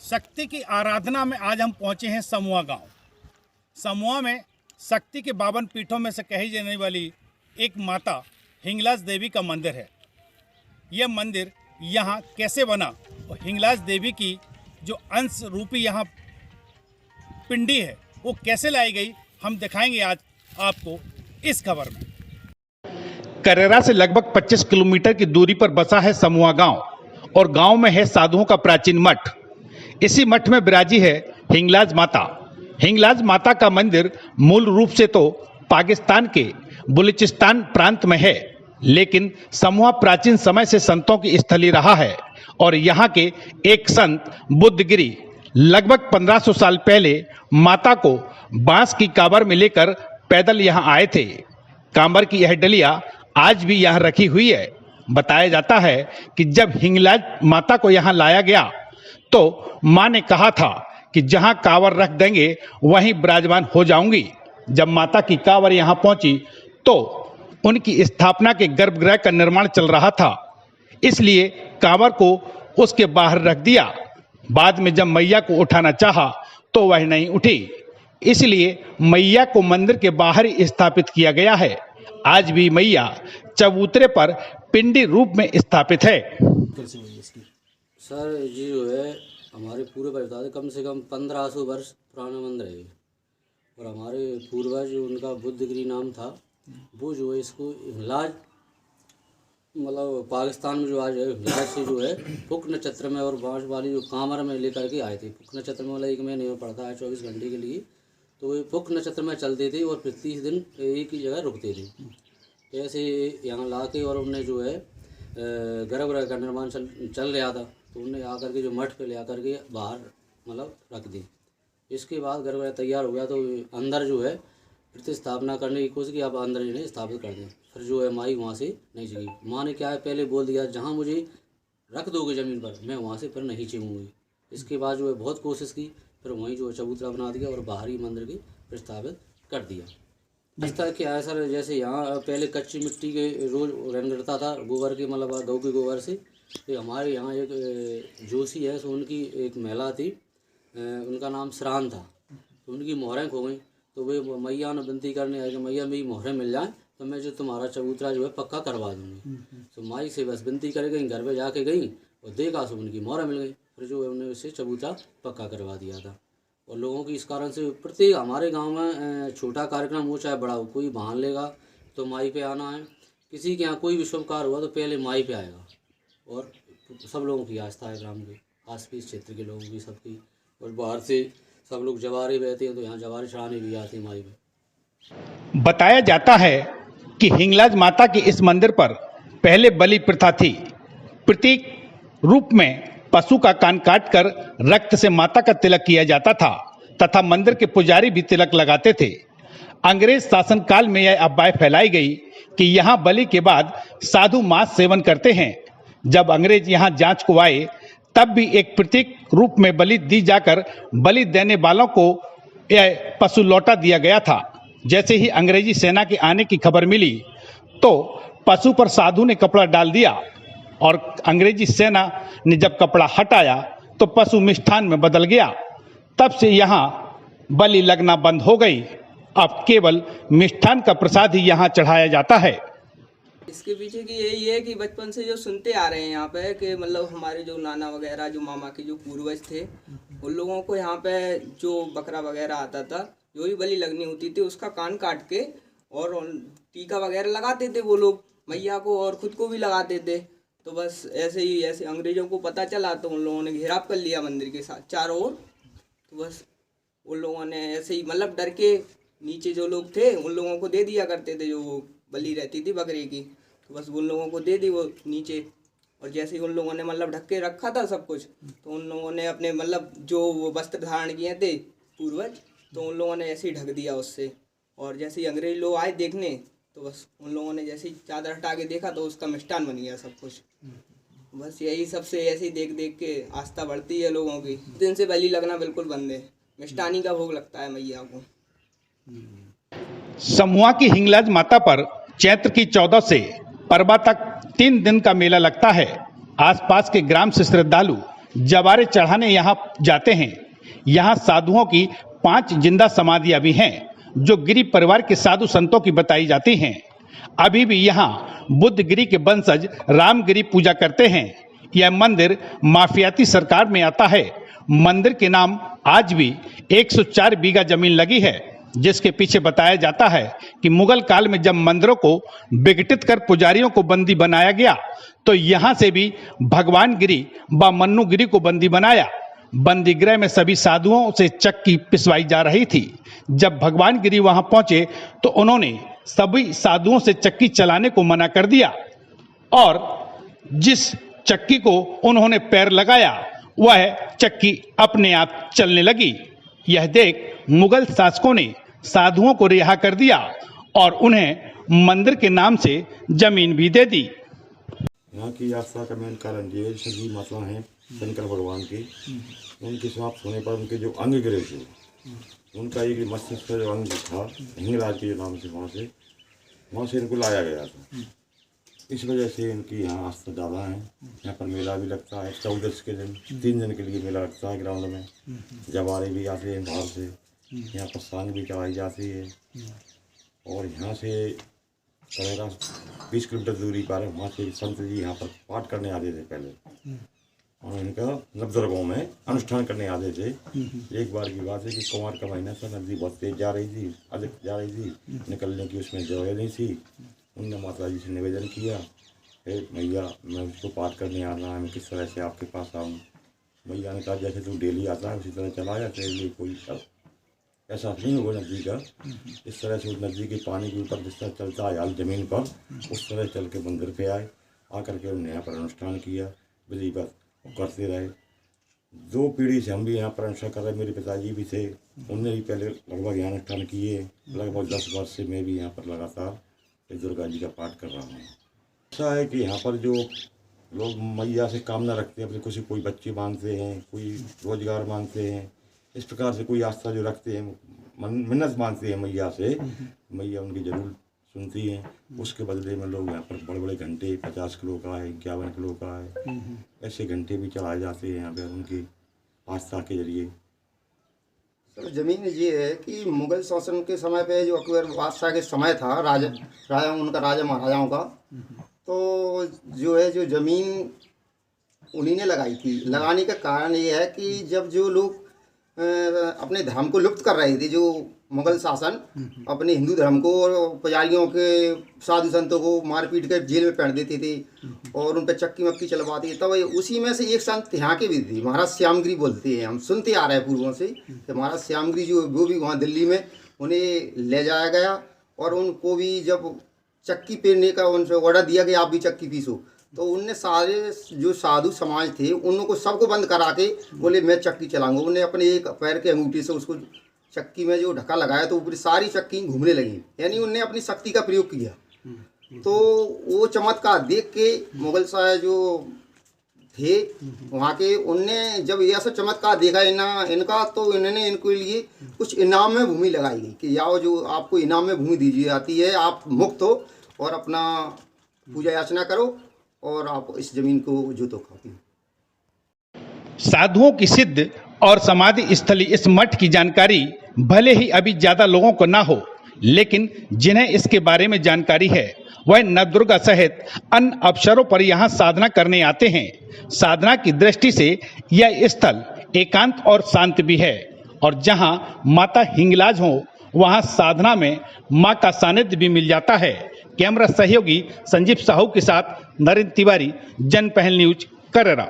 शक्ति की आराधना में आज हम पहुंचे हैं समूहा गांव। समूहा में शक्ति के 52 पीठों में से कही जाने वाली एक माता हिंगलाज देवी का मंदिर है। यह मंदिर यहाँ कैसे बना और हिंगलाज देवी की जो अंश रूपी यहाँ पिंडी है वो कैसे लाई गई, हम दिखाएंगे आज आपको इस खबर में। करेरा से लगभग 25 किलोमीटर की दूरी पर बसा है समूहा गांव और गांव में है साधुओं का प्राचीन मठ। इसी मठ में विराजी है हिंगलाज माता। हिंगलाज माता का मंदिर मूल रूप से तो पाकिस्तान के बलूचिस्तान प्रांत में है, लेकिन समूहा प्राचीन समय से संतों की स्थली रहा है और यहाँ के एक संत बुद्धगिरी लगभग 1500 साल पहले माता को बांस की कांवर में लेकर पैदल यहाँ आए थे। कांवर की यह डलिया आज भी यहाँ रखी हुई है। बताया जाता है कि जब हिंगलाज माता को यहाँ लाया गया तो माँ ने कहा था कि जहाँ कांवर रख देंगे वहीं विराजमान हो जाऊंगी। जब माता की कांवर यहाँ पहुंची तो उनकी स्थापना के गर्भगृह का निर्माण चल रहा था, इसलिए कांवर को उसके बाहर रख दिया। बाद में जब मैया को उठाना चाहा तो वह नहीं उठी, इसलिए मैया को मंदिर के बाहर ही स्थापित किया गया है। आज भी मैया चबूतरे पर पिंडी रूप में स्थापित है। सर जी जो है हमारे पूरे बता कम से कम 1500 वर्ष पुराना मंदिर है और हमारे पूर्वज उनका बुद्धगिरी नाम था, वो जो है इसको हिंगलाज मतलब पाकिस्तान में जो आज है हिंगलाज से जो है पुक नक्षत्र में और बांस वाली जो कांवर में लेकर के आए थे। पुक नक्षत्र में मतलब एक महीने में पड़ता है 24 घंटे के लिए, तो वे पुक नक्षत्र में चलते थे और प्रत्येक दिन एक ही जगह रुकते थे। ऐसे यहाँ ला के और उन्हें जो है गर्भगृह का निर्माण चल रहा था, तो उन्हें आकर के जो मठ पे ले आकर के बाहर मतलब रख दी। इसके बाद गर्भगृह तैयार हो गया तो अंदर जो है प्रतिस्थापना करने की कोशिश की, आप अंदर इन्हें स्थापित कर दें। फिर जो है माई वहाँ से नहीं जगी। माँ ने क्या है पहले बोल दिया, जहाँ मुझे रख दोगे ज़मीन पर मैं वहाँ से फिर नहीं चूँगी। इसके बाद जो है बहुत कोशिश की, फिर वहीं जो है चबूतरा बना दिया और बाहरी मंदिर की प्रतिस्थापित कर दिया। इस तरह क्या है सर, जैसे यहाँ पहले कच्ची मिट्टी के रोज रन गिरता था गोबर के मतलब गौ के गोबर से। तो हमारे यहाँ एक जोशी है, सो उनकी एक महिला थी, उनका नाम श्रान था, तो उनकी मोहरें खो गई। तो वे मैया ने विनती करने आए कि मैया मेरी मोहरें मिल जाएं तो मैं जो तुम्हारा चबूतरा जो है पक्का करवा दूँगी। तो माई से बस विनती कर गई, घर पे जाके गई और देखा सो उनकी मोहरें मिल गई। फिर जो है उन्हें उससे चबूतरा पक्का करवा दिया था। और लोगों की इस कारण से प्रत्येक हमारे गांव में छोटा कार्यक्रम हो चाहे बड़ा हो, कोई बहान लेगा तो माई पे आना है। किसी के यहाँ कोई भी शुभ कार्य हुआ तो पहले माई पे आएगा। और सब लोगों की आस्था है ग्राम के आसपास क्षेत्र के लोगों की सबकी, और बाहर से सब लोग जवारे बहते हैं तो यहाँ जवारे चढ़ाने भी आते हैं माई पे। बताया जाता है कि हिंगलाज माता के इस मंदिर पर पहले बलि प्रथा थी। प्रतीक रूप में पशु का कान काटकर रक्त से माता का तिलक किया जाता था तथा मंदिर के पुजारी भी तिलक लगाते थे। अंग्रेज शासन काल में यह अफवाह फैलाई गई कि यहाँ बलि के बाद साधु मांस सेवन करते हैं। जब अंग्रेज यहाँ जांच को आए तब भी एक प्रतीक रूप में बलि दी जाकर बलि देने वालों को यह पशु लौटा दिया गया था। जैसे ही अंग्रेजी सेना के आने की खबर मिली तो पशु पर साधु ने कपड़ा डाल दिया और अंग्रेजी सेना ने जब कपड़ा हटाया तो पशु मिष्ठान में बदल गया। तब से यहाँ बलि लगना बंद हो गई। अब केवल मिष्ठान का प्रसाद ही यहाँ चढ़ाया जाता है। इसके पीछे की यही है कि बचपन से जो सुनते आ रहे हैं यहाँ पे कि मतलब हमारे जो नाना वगैरह जो मामा के जो पूर्वज थे उन लोगों को यहाँ पे जो बकरा वगैरह आता था, जो भी बलि लगनी होती थी उसका कान काट के और टीका वगैरह लगाते थे वो लोग मैया को और खुद को भी लगाते थे। तो बस ऐसे अंग्रेजों को पता चला तो उन लोगों ने घेराव कर लिया मंदिर के साथ चारों ओर। तो बस उन लोगों ने ऐसे ही मतलब डर के नीचे जो लोग थे उन लोगों को दे दिया करते थे, जो वो बलि रहती थी बकरे की, तो बस उन लोगों को दे दी वो नीचे। और जैसे ही उन लोगों ने मतलब ढक के रखा था सब कुछ, तो उन लोगों ने अपने मतलब जो वो वस्त्र धारण किए थे पूर्वज, तो उन लोगों ने ऐसे ही ढक दिया उससे। और जैसे ही अंग्रेज लोग आए देखने तो बस उन लोगों ने जैसे ही चादर हटा के देखा तो उसका मिष्ठान बन गया सब कुछ। बस यही सबसे ऐसे ही देख देख के आस्था बढ़ती है लोगों की। दिन से बलि लगना बिल्कुल बंद है, मिष्ठानी का भोग लगता है मैया को। समूहा की हिंगलाज माता पर चैत्र की 14 से परवा तक 3 दिन का मेला लगता है। आसपास के ग्राम से श्रद्धालु जवारे चढ़ाने यहाँ जाते हैं। यहाँ साधुओं की 5 जिंदा समाधियां भी हैं जो गिरी परिवार के साधु संतों की बताई जाती हैं। अभी भी यहाँ बुद्ध गिरी के वंशज रामगिरी पूजा करते हैं। यह मंदिर माफियाती सरकार में आता है। मंदिर के नाम आज भी 104 बीघा जमीन लगी है, जिसके पीछे बताया जाता है कि मुगल काल में जब मंदिरों को विघटित कर पुजारियों को बंदी बनाया गया तो यहाँ से भी भगवान गिरी व मन्नू गिरी को बंदी बनाया। बंदी गृह में सभी साधुओं से चक्की पिसवाई जा रही थी। जब भगवान गिरी वहां पहुंचे तो उन्होंने सभी साधुओं से चक्की चलाने को मना कर दिया और जिस चक्की को उन्होंने पैर लगाया वह चक्की अपने आप चलने लगी। यह देख मुगल शासकों ने साधुओं को रिहा कर दिया और उन्हें मंदिर के नाम से जमीन भी दे दी। यहाँ की यात्रा का मेन कारण ये सभी मतलब हैं शंकर भगवान की। उनके समाप्त होने पर उनके जो अंग गिरे थे, उनका एक मस्तिष्क का जो अंग था हिंगलाज के नाम से वहाँ से इनको लाया गया था। इस वजह से इनकी यहाँ आस्था ज़्यादा है। यहाँ पर मेला भी लगता है 14 के दिन, 3 दिन के लिए मेला लगता है ग्राउंड में। जवारे भी आते हैं बाहर से, यहाँ पर सांग भी चढ़ाई जाती है और यहाँ से करेरा 20 किलोमीटर दूरी पर है। वहाँ से संत जी यहाँ पर पाठ करने आते थे पहले और इनका नवदर गाँव में अनुष्ठान करने आते थे। एक बार की बात है कि कुमार का महीना था, नदी बहुत तेज जा रही थी, अधिक जा रही थी, निकलने की उसमें जगह नहीं थी। उनने माता जी से निवेदन किया, हे मैया मैं उसको पाठ करने आना है, मैं किस तरह से आपके पास आऊँ। मैया ने कहा जैसे तू डेली आता है उसी तरह चला आया, तेरे लिए कोई ऐसा नहीं होगा नदी का। इस तरह से उस नदी के पानी के ऊपर जिस तरह चलता है हाल ज़मीन पर, उस तरह चल के मंदिर पे आए। आकर के उन्होंने यहाँ पर अनुष्ठान किया, विधिवत करते रहे। 2 पीढ़ी से हम भी यहाँ पर अनुष्ठान कर रहे। मेरे पिताजी भी थे, उनने भी पहले लगभग यहाँ अनुष्ठान किए। लगभग 10 वर्ष से मैं भी यहाँ पर लगातार दुर्गा जी का पाठ कर रहा हूँ। ऐसा है कि यहाँ पर जो लोग मैया से कामना रखते हैं, अपने कुछ कोई बच्चे मांगते हैं, कोई रोजगार मांगते हैं, इस प्रकार से कोई आस्था जो रखते हैं, मिन्नत मांगते हैं मैया से, मैया उनकी जरूर सुनती हैं। उसके बदले में लोग यहाँ पर बड़े बड़े घंटे 50 किलो का है, 51 किलो का है, ऐसे घंटे भी चलाए जाते हैं यहाँ पर उनकी आस्था के जरिए। सर ज़मीन ये है कि मुगल शासन के समय पे जो अकबर बादशाह के समय था, राजा उनका राजा महाराजाओं का, तो जो है जो ज़मीन उन्हीं ने लगाई थी। लगाने का कारण ये है कि जब जो लोग अपने धर्म को लुप्त कर रहे थे, जो मुगल शासन अपने हिंदू धर्म को और पुजारियों के साधु संतों को मार पीट कर जेल में पड़ देते थे और उन पर चक्की मक्की चलवाते थे, तब उसी में से एक संत यहाँ के भी थे, महाराज श्यामगिरी बोलते हैं, हम सुनते आ रहे हैं पूर्वों से कि महाराज श्यामगिरी जो वो भी वहाँ दिल्ली में उन्हें ले जाया गया और उनको भी जब चक्की पीसने का उनसे ऑर्डर दिया गया आप भी चक्की पीसो, तो उनने सारे जो साधु समाज थे उनको सबको बंद करा के बोले मैं चक्की चलाऊंगा। उन्हें अपने एक पैर के अंगूठे से उसको चक्की में जो ढक्का लगाया तो ऊपर सारी चक्की घूमने लगी, यानी उनने अपनी शक्ति का प्रयोग किया। तो वो चमत्कार देख के मुगल शाह जो थे वहाँ के, उनने जब ऐसा चमत्कार देखा इनका, तो इन्होंने इनके लिए कुछ इनाम में भूमि लगाई गई कि याओ जो आपको इनाम में भूमि दी जाती है, आप मुक्त हो और अपना पूजा याचना करो और आप इस जमीन को जोतो खाओ। साधुओं की सिद्ध और समाधि स्थली इस मठ की जानकारी भले ही अभी ज्यादा लोगों को ना हो, लेकिन जिन्हें इसके बारे में जानकारी है वह नवदुर्गा सहित अन्य अवसरों पर यहाँ साधना करने आते हैं। साधना की दृष्टि से यह स्थल एकांत और शांत भी है और जहाँ माता हिंगलाज हो वहाँ साधना में माँ का सानिध्य भी मिल जाता है। कैमरा सहयोगी संजीव साहू के साथ नरेंद्र तिवारी, जनपहल न्यूज, करेरा।